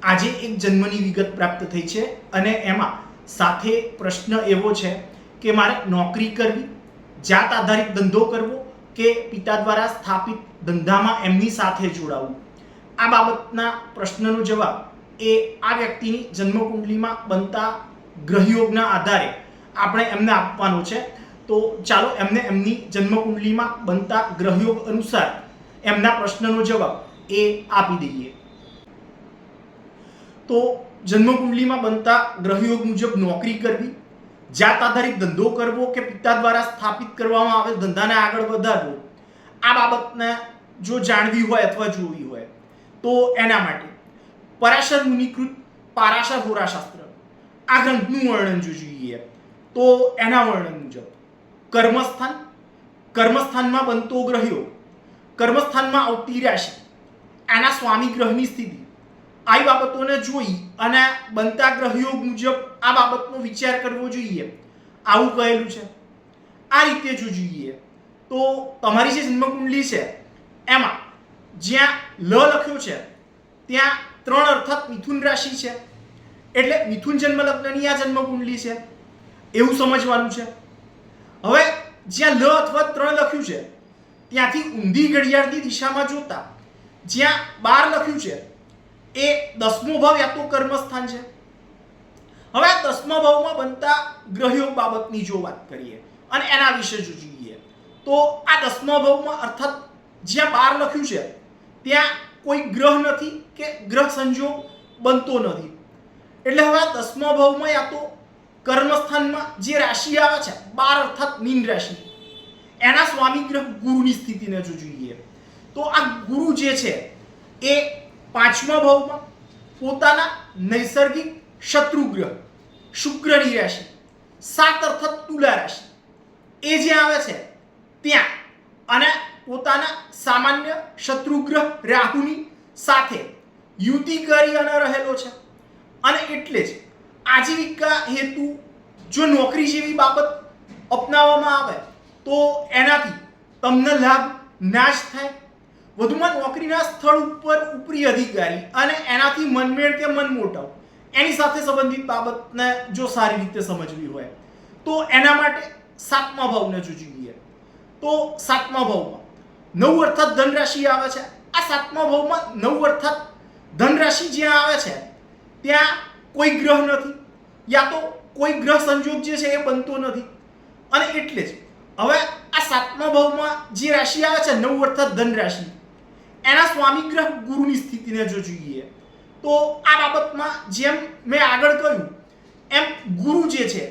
આજે એક જન્મની વિગત પ્રાપ્ત થઈ છે અને એમાં સાથે પ્રશ્ન એવો છે કે મારે નોકરી કરવી, જાત આધારિત ધંધો કરવો કે પિતા દ્વારા સ્થાપિત ધંધામાં એમની સાથે જોડાવવું. આ બાબતના પ્રશ્નનો જવાબ એ આ વ્યક્તિની જન્મકુંડલીમાં બનતા ગ્રહયોગના આધારે આપણે એમને આપવાનો છે. તો ચાલો એમને એમની જન્મકુંડલીમાં બનતા ગ્રહયોગ અનુસાર એમના પ્રશ્નનો જવાબ એ આપી દઈએ. તો જન્મકુંડલીમાં બનતા ગ્રહયોગ મુજબ નોકરી કરવી, જાત આધારિત ધંધો કરવો કે પિતા દ્વારા સ્થાપિત કરવામાં આવેલ ધંધાને આગળ વધારવો, આ બાબતને જો જાણવી હોય અથવા જોવી હોય તો એના માટે પરાશર મુનિકૃત પારાશર હોરાશાસ્ત્ર આ ગ્રંથનું વર્ણન જો જોઈએ તો એના વર્ણન મુજબ કર્મસ્થાનમાં બનતો ગ્રહયોગ, કર્મસ્થાનમાં આવતી રાશિ, આના સ્વામી ગ્રહની સ્થિતિ, આ બાબતોને જોઈ અને બનતા ગ્રહયોગ મુજબ આ બાબતનો વિચાર કરવો જોઈએ, આવું કહેલું છે. આ રીતે જો જોઈએ તો તમારી જે જન્મકુંડલી છે એમાં જ્યાં લ લખ્યો છે ત્યાં 3 અર્થાત મિથુન રાશિ છે, એટલે મિથુન જન્મ લગ્નની આ જન્મકુંડલી છે એવું સમજવાનું છે. હવે જ્યાં લ અથવા 3 લખ્યું છે ત્યાંથી ઊંધી ઘડિયાળની દિશામાં જોતા જ્યાં 12 લખ્યું છે એ 10મો ભાવ યા તો કર્મસ્થાન છે. હવે આ 10મા ભાવમાં બનતા ગ્રહયોગ બાબતની જો વાત કરીએ અને એના વિશે જો જોઈએ તો આ 10મા ભાવમાં અર્થાત જ્યાં 12 લખ્યું છે ત્યાં કોઈ ગ્રહ નથી કે ગ્રહ સંજોગ બનતો નથી. એટલે હવે આ 10મા ભાવમાં યા તો કર્મસ્થાનમાં જે રાશિ આવે છે 12 અર્થાત મીન રાશિ, એના સ્વામી ગ્રહ ગુરુની સ્થિતિને જો જોઈએ તો આ ગુરુ જે છે એ 5મા ભાવમાં પોતાના નૈસર્ગિક શત્રુ ગ્રહ શુક્રની રાશિ 7 અર્થાત તુલા રાશિ એ જે આવે છે ત્યાં અને પોતાના સામાન્ય શત્રુ ગ્રહ રાહુની સાથે યુતિ કરી અને રહેલો છે. અને એટલે જ આજીવિકા હેતુ જો નોકરી જેવી બાબત અપનાવવામાં આવે તો એનાથી તમને લાભ નાશ થાય. વધુમાં નોકરીના સ્થળ ઉપર ઉપરી અધિકારી અને એનાથી મનમેળ કે મનમોટાવ એની સાથે સંબંધિત બાબતને જો સારી રીતે સમજવી હોય તો એના માટે 7મા ભાવને જો જોઈએ તો 7મા ભાવમાં 9 અર્થાત ધન રાશિ આવે છે. આ 7મા ભાવમાં 9 અર્થાત ધન રાશિ જ્યાં આવે છે ત્યાં કોઈ ગ્રહ નથી યા તો કોઈ ગ્રહ સંજોગ જે છે એ બનતો નથી. અને એટલે જ હવે આ 7મા ભાવમાં જે રાશિ આવે છે 9 અર્થાત ધન રાશિ, એના સ્વામી ગ્રહ ગુરુની સ્થિતિને જો જોઈએ તો આ બાબતમાં જેમ મેં આગળ કહ્યું એમ ગુરુ જે છે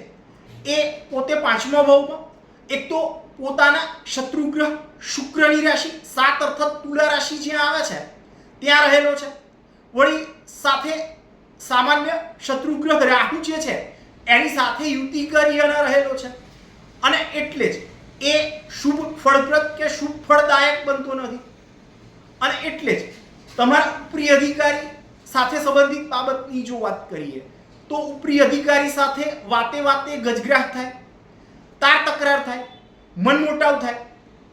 એ પોતે 5મા ભાવમાં એક તો પોતાના શત્રુ ગ્રહ શુક્રની રાશિ 7 અર્થાત તુલા રાશિ જ્યાં આવે છે ત્યાં રહેલો છે. વળી સાથે સામાન્ય શત્રુ ગ્રહ રાહુ જે છે એની સાથે યુતિ કરી અને રહેલો છે. અને એટલે જ એ શુભ ફળપ્રદ કે શુભ ફળદાયક બનતો નથી. અને એટલે જ તમારા ઉપરી અધિકારી સાથે સંબંધિત બાબતની જો વાત કરીએ તો ઉપરી અધિકારી સાથે વાતે વાતે ગજગ્રાહ થાય, તાર તકરાર થાય, મનમોટાવ થાય,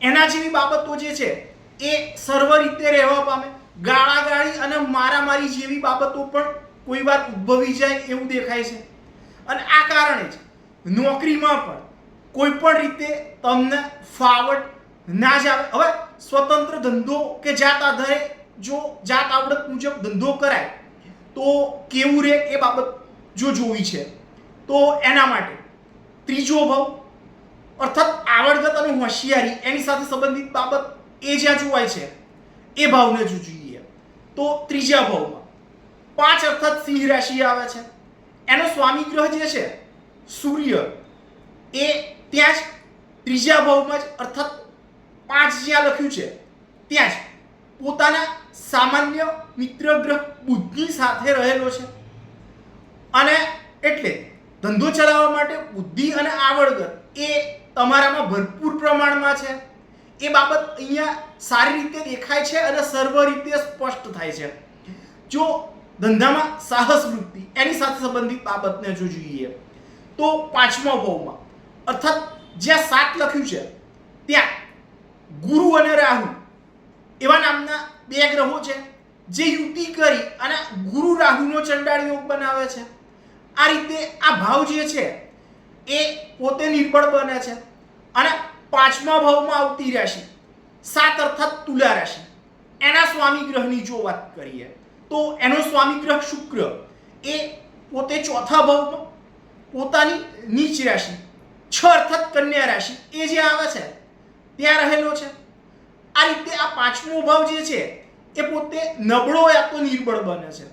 એના જેવી બાબતો જે છે એ સર્વ રીતે રહેવા પામે. ગાળાગાળી અને મારામારી જેવી બાબતો પણ કોઈ વાર ઉદ્ભવી જાય એવું દેખાય છે. અને આ કારણે જ નોકરીમાં પણ કોઈ પણ રીતે તમને ફાવટ ના જ આવે. હવે સ્વતંત્ર ધંધો કે જાત આધારે જો જાત આવડત મુજબ ધંધો કરાય તો કેવું રહે એ બાબત જો જોવી છે તો એના માટે 3જો ભાવ અર્થાત આવડત અને હોશિયારી એની સાથે સંબંધિત બાબત એ જ્યાં જોવાય છે એ ભાવને જો જોઈએ તો 3જા ભાવમાં 5 અર્થાત સિંહ રાશિ આવે છે. એનો સ્વામી ગ્રહ જે છે સૂર્ય એ ત્યાં જ 3જા ભાવમાં જ અર્થાત 5 જ્યાં લખ્યું છે ત્યાં જ પોતાના સામાન્ય મિત્ર ગ્રહ બુધની સાથે રહેલો છે. અને એટલે ધંધો ચલાવવા માટે બુદ્ધિ અને આવડત એ તમારામાં ભરપૂર પ્રમાણમાં છે. એ બાબત અહીંયા સારી રીતે દેખાય છે અને સર્વ રીતે સ્પષ્ટ થાય છે. જો ધંધામાં સાહસ વૃત્તિ એની સાથે સંબંધિત બાબતને જો જોઈએ તો 5મા ભાવમાં અર્થાત જ્યાં 7 લખ્યું છે ત્યાં ગુરુ અને રાહુ એવા નામના 2 ગ્રહો છે જે યુતિ કરી અને ગુરુ રાહુનો ચંડાળ યોગ બનાવે છે. આ રીતે આ ભાવ જે છે એ પોતે નિર્બળ બને છે. અને પાંચમા ભાવમાં આવતી રાશિ 7 અર્થાત તુલા રાશિ, એના સ્વામી ગ્રહની જો વાત કરીએ તો એનો સ્વામી ગ્રહ શુક્ર એ પોતે ચોથા ભાવમાં પોતાની નીચ રાશિ 6 અર્થાત કન્યા રાશિ એ જે આવે છે ત્યાં રહેલો છે. આ રીતે આ પાંચમો ભાવ જે છે એ પોતે નબળો યા તો નિર્બળ બને છે.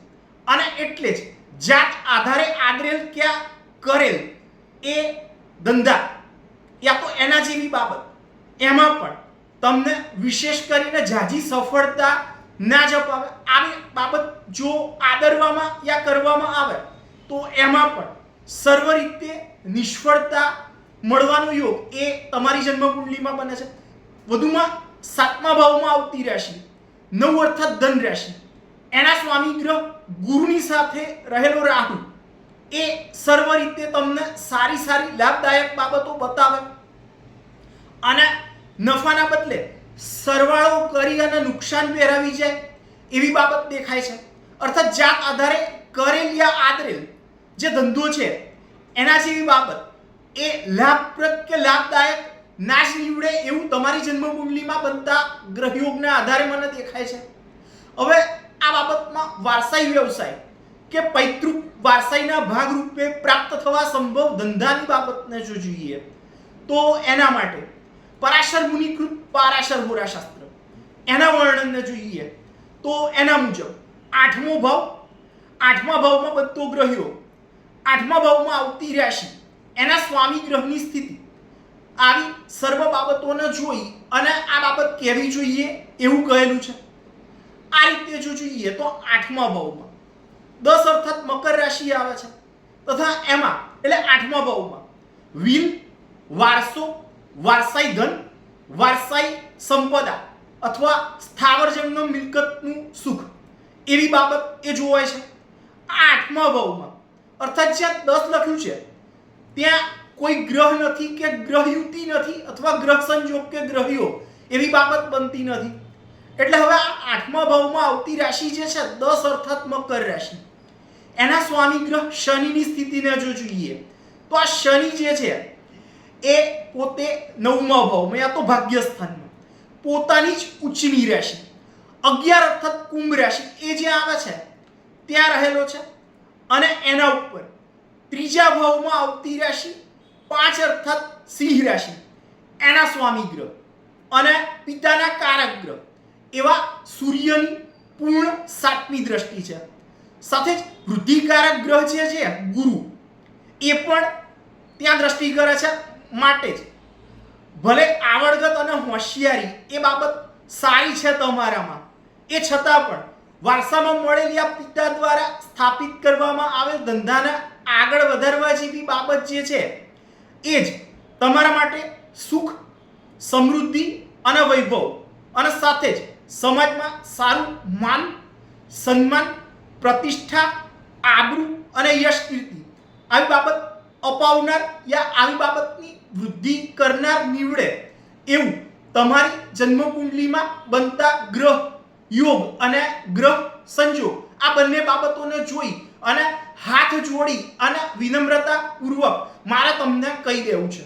અને એટલે જ જાત આધારે આદરેલ ક્યાં કરેલ એ ધંધા યા તો એના જેવી બાબત એમાં પણ તમને વિશેષ કરીને ઝાઝી સફળતા ના જ અપાવે. આવી બાબત જો આદરવામાં યા કરવામાં આવે તો એમાં પણ સર્વ રીતે નિષ્ફળતા મળવાનો યોગ એ તમારી જન્મકુંડલીમાં બને છે. વધુમાં 7મા ભાવમાં આવતી રાશિ 9 અર્થાત ધન રાશિ, એના સ્વામી ગ્રહ ગુરુની સાથે રહેલો રાહુ એ સર્વ રીતે તમને સારી લાભદાયક બાબતો બતાવે અને નફાના બદલે સરવાળો કરી અને નુકસાન પહેરાવી જાય એવી બાબત દેખાય છે. અર્થાત જાત આધારે કરેલ યા આદરેલ જે ધંધો છે એના જેવી બાબત એ લાભપ્રદ કે લાભદાયક ના જ નીવડે એવું તમારી જન્મકુંડલીમાં બનતા ગ્રહયોગના આધારે મને દેખાય છે. હવે આ બાબતમાં વારસાઈ વ્યવસાય કે પૈતૃક વારસાઈના ભાગરૂપે પ્રાપ્ત થવા સંભવ ધંધાની બાબતને જો જોઈએ તો એના માટે પરાશર મુનિકૃત પારાશર હોરાશાસ્ત્ર એના વર્ણનને જોઈએ તો એના મુજબ 8મો ભાવ 8મા ભાવમાં બધો ગ્રહયો 8મા ભાવમાં આવતી રાશિ એના સ્વામી ગ્રહની સ્થિતિ આવી સર્વ બાબતોને જોઈ અને આ બાબત કહેવી જોઈએ એવું કહેલું છે. આ રીતે જો જોઈએ તો 8મા ભાવમાં 10 અર્થાત મકર રાશિ આવે છે તથા એમાં એટલે 8મા ભાવમાં વીલ, વારસો, વારસાઈ ધન, વારસાઈ સંપદા અથવા સ્થાવર જંગમ મિલકતનું સુખ એવી બાબત એ જોવાય છે. આ 8મા ભાવમાં અર્થાત જ્યાં 10 લખ્યું છે ત્યાં કોઈ ગ્રહ નથી કે ગ્રહયુતિ નથી અથવા ગ્રહ સંજોગ કે ગ્રહયોગ એવી બાબત બનતી નથી. એટલે હવે આ 8મા ભાવમાં આવતી રાશિ જે છે 10 અર્થાત મકર રાશિ, એના સ્વામી ગ્રહ શનિની સ્થિતિને જો જોઈએ તો આ શનિ જે છે એ પોતે 9મા ભાવમાં યા તો ભાગ્યસ્થાનમાં પોતાની જ ઉચ્ચની રાશિ 11 અર્થાત કુંભ રાશિ એ જે આવે છે ત્યાં રહેલો છે. અને એના ઉપર 3જા ભાવમાં આવતી રાશિ 5 અર્થાત સિંહ રાશિ, એના સ્વામી ગ્રહ અને પિતાના કારક ગ્રહ એવા સૂર્યની પૂર્ણ 7મી દ્રષ્ટિ છે. સાથે જ વૃદ્ધિકારક ગ્રહ જે છે ગુરુ એ પણ ત્યાં દ્રષ્ટિ કરે છે. માટે જ ભલે આવડગત અને હોશિયારી એ બાબત સારી છે તમારામાં, એ છતાં પણ વારસામાં મળેલી આ પિતા દ્વારા સ્થાપિત કરવામાં આવેલ ધંધાને આગળ વધારવા જેવી બાબત જે છે એ જ તમારા માટે સુખ, સમૃદ્ધિ અને વૈભવ અને સાથે જ સમાજમાં સારું માન, સન્માન, પ્રતિષ્ઠા, આબરૂ અને યશ કીર્તિ આવી બાબત અપાવનાર યા આવી બાબતની વૃદ્ધિ કરનાર નીવડે એવું તમારી જન્મકુંડલીમાં બનતા ગ્રહ યોગ અને ગ્રહ સંજોગ આ બંને બાબતોને જોઈ અને હાથ જોડી અને વિનમ્રતા પૂર્વક મારે તમને કહી દેવું છે.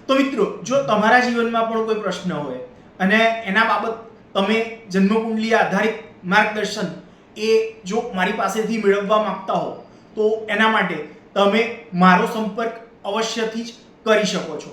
તો મિત્રો, જો તમારા જીવનમાં પણ કોઈ પ્રશ્ન હોય અને એના બાબત તમે જન્મકુંડલી આધારિત માર્ગદર્શન એ જો મારી પાસેથી મેળવવા માંગતા હો તો એના માટે તમે મારો સંપર્ક અવશ્યથી જ કરી શકો છો.